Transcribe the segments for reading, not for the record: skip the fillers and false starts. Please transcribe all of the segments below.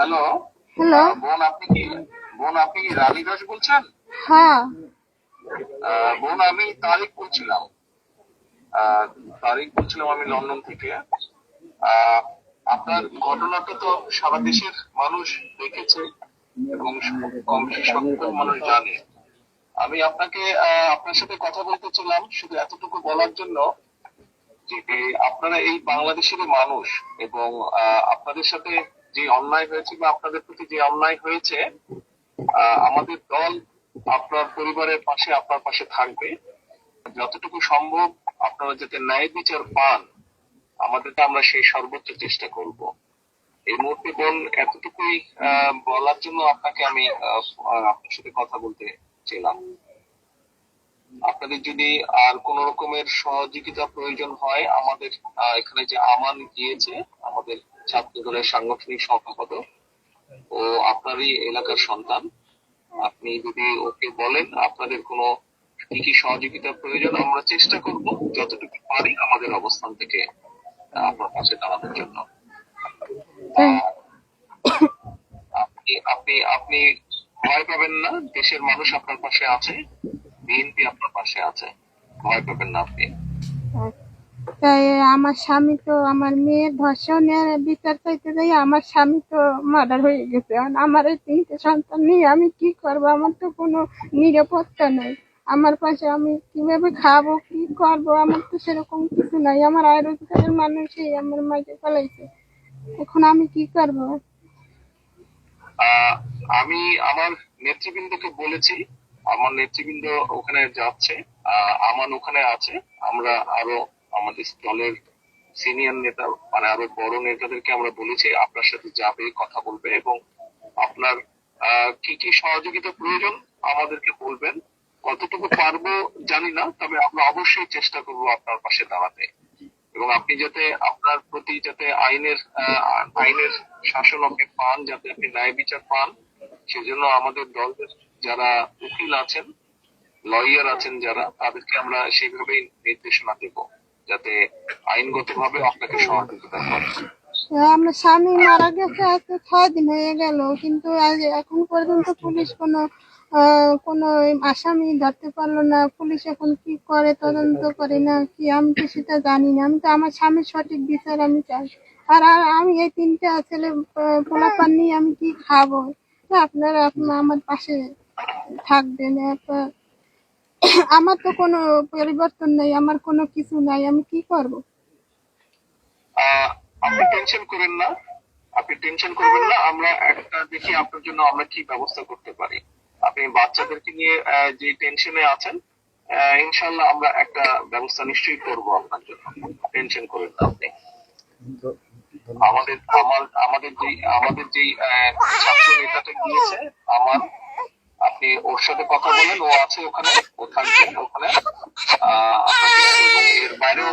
Hello. Hello. বোন আপনি কি রানী দাস বলছেন? হ্যাঁ। বোন আমি তারিক বলছিলাম। আহ, আমি লন্ডন থেকে। আহ, আপনার ঘটনাটা তো সারা দেশের মানুষ দেখেছে এবং কম বেশি সকল মানুষ জানে। আমি আপনার সাথে কথা বলতে চাইলাম শুধু এতটুকু বলার জন্য যে আপনারা এই বাংলাদেশের মানুষ এবং আপনাদের সাথে যে অন্যায় হয়েছে বা আপনাদের প্রতি যে অন্যায় হয়েছে, আমাদের দল আপনার পরিবারের পাশে আপনার পাশে থাকবে। যতটুকু সম্ভব আপনারা যাতে ন্যায় বিচার পান, আমরা সেই সর্বোচ্চ চেষ্টা করব। এই মুহূর্তে বোন এতটুকুই বলার জন্য আমি আপনার সাথে কথা বলতে চাইলাম। আপনাদের যদি আর কোন রকমের সহযোগিতা প্রয়োজন হয়, আমাদের এখানে যে আমান গিয়েছে, আমাদের ছাত্র দলের সাংগঠনিক সম্পাদক, ও আপনারই এলাকার সন্তান। আপনি যদি ওকে বলেন আপনাদের কোনো কি কি সহযোগিতা প্রয়োজন, আমরা চেষ্টা করব যতটুকু পারি আমাদের অবস্থান থেকে আপনার পাশে দাঁড়ানোর জন্য। আপনি আপনি আপনি ভয় পাবেন না, দেশের মানুষ আপনার পাশে আছে, বিএনপি আপনার পাশে আছে, ভয় পাবেন না আপনি। তাই আমার স্বামী তো, আমার মেয়ের ধর্ষণের বিচার চাইতে যাই আমার স্বামী তো মার্ডার হয়ে গেছে। এখন আমার এই 3টে সন্তান নিয়ে আমি কি করব? আমার তো কোনো নিরাপত্তা নেই। আমার পাশে আমি কিভাবে খাবো, কি করব? আমার তো সেরকম কিছু নাই। আমার আয় রোজগারের মানুষই আমার মাঝে ফেলাইছে। এখন আমি কি করব? আমি আমার নেতৃবৃন্দকে বলেছি, আমার নেতৃবৃন্দ ওখানে যাচ্ছে, আমান ওখানে আছে। আমরা আরো আমাদের দলের সিনিয়র নেতা, মানে আরো বড় নেতাদেরকে আমরা বলেছি আপনার সাথে যাবে, কথা বলবে এবং আপনার কি কি সহযোগিতা প্রয়োজন আমাদেরকে বলবেন। কতটুকু পারবো জানি না, তবে আমরা অবশ্যই চেষ্টা করবো আপনার পাশে দাঁড়াতে এবং আপনি যাতে আপনার প্রতি যাতে আইনের শাসন আপনি পান, যাতে আপনি ন্যায় বিচার পান, সেজন্য আমাদের দলের যারা উকিল আছেন, লয়ার আছেন, যারা তাদেরকে আমরা সেইভাবেই নির্দেশনা দেব যাতে আইনগতভাবে আপনাকে সহযোগিতা করে। আমার স্বামী মারা গেছে আজকে 6 দিন হয়ে গেল, কিন্তু এখন পর্যন্ত পুলিশ কোনো আসামি ধরতে পারলো না। পুলিশ এখন কি করে, তদন্ত করে না কি, আমি তো সেটা জানি না। আমি তো আমার স্বামীর সঠিক বিচার আমি চাই। আর আমি এই 3টে ছেলে পোলাপান নিয়ে আমি কি খাবো? আপনারা আমার পাশে থাকবেন। আমার তো কোনো পরিবর্তন নেই, আমার কোনো কিছু নাই, আমি কি করব? আপনি টেনশন করেন না, আমরা একটা দেখি আপনার জন্য আমরা কি ব্যবস্থা করতে পারি। আপনি বাচ্চাদেরকে নিয়ে যে টেনশনে আছেন, ইনশাল্লাহ আমরা একটা ব্যবস্থা নিশ্চয়ই করবো আপনার জন্য। টেনশন করেন না আপনি। আমাদের যেই ছাত্র নেতাটা গিয়েছে আমার, আপনি ওর সাথে কথা বলেন, ও আছে ওখানে, ও থাকবে ওখানে। এবং এর বাইরেও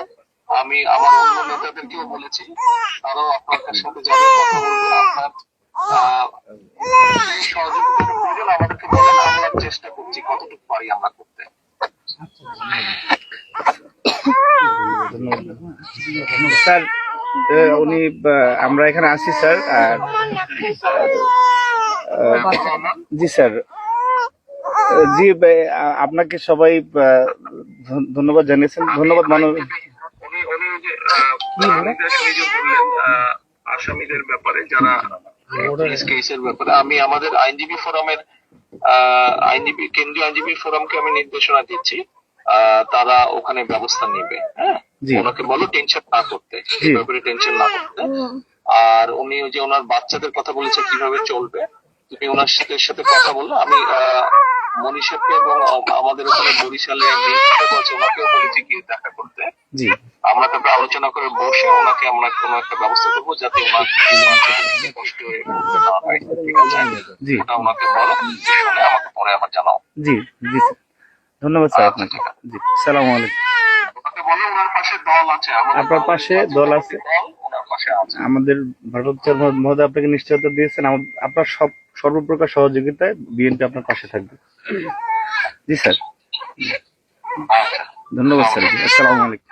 আমি আমার অন্য নেতাদেরকেও বলেছি, তারাও আপনার সাথে যাবে, কথা বলবে। আপনার সহযোগিতার প্রয়োজন আমাদেরকে বলেন, আমরা চেষ্টা করছি কতটুকু পারি আমরা করতে। স্যার উনি আমরা এখানে আছি স্যার। আর জি স্যার, জি আপনাকে সবাই ধন্যবাদ জানিয়েছেন। ধন্যবাদ মানব আসামিদের ব্যাপারে, যারা কেসের ব্যাপারে আমি আমাদের আইনজীবী ফোরামের কেন্দ্রীয় আইনজীবী ফোরামকে আমি নির্দেশনা দিচ্ছি, তারা ওখানে ব্যবস্থা নেবে। হ্যাঁ, ওনাকে বলো টেনশন না করতে, এই ব্যাপারে টেনশন না করতে। আর উনি যে ওনার বাচ্চাদের কথা বলেছে কিভাবে চলবে, তুমি ওনার সাথে কথা বললো। আমি মনীষাকে এবং আমাদের ওখানে বরিশালে আছে, ওনাকেও বলেছি গিয়ে দেখা করতে। আমরা তারপরে আলোচনা করে বসে ওনাকে আমরা কোনো একটা ব্যবস্থা করবো যাতে ওনার কষ্ট হয়ে উঠতে না হয়। ঠিক আছে, ওটা ওনাকে বলো, শুনে আমাকে পরে আবার জানাও। জি জি ধন্যবাদ স্যার আপনাকে। জি, আসসালামু আলাইকুম। ওনাকে বলো ওনার পাশে দল আছে, আপনার পাশে দল আছে, ওনার পাশে আছে। আমাদের ভারপ্রাপ্ত মহোদয় আপনাকে নিশ্চয়তা দিয়েছেন, আপনার সর্বপ্রকার সহযোগিতায় বিএনপি আপনার পাশে থাকবে। জি স্যার, ধন্যবাদ স্যার। আসসালামু আলাইকুম।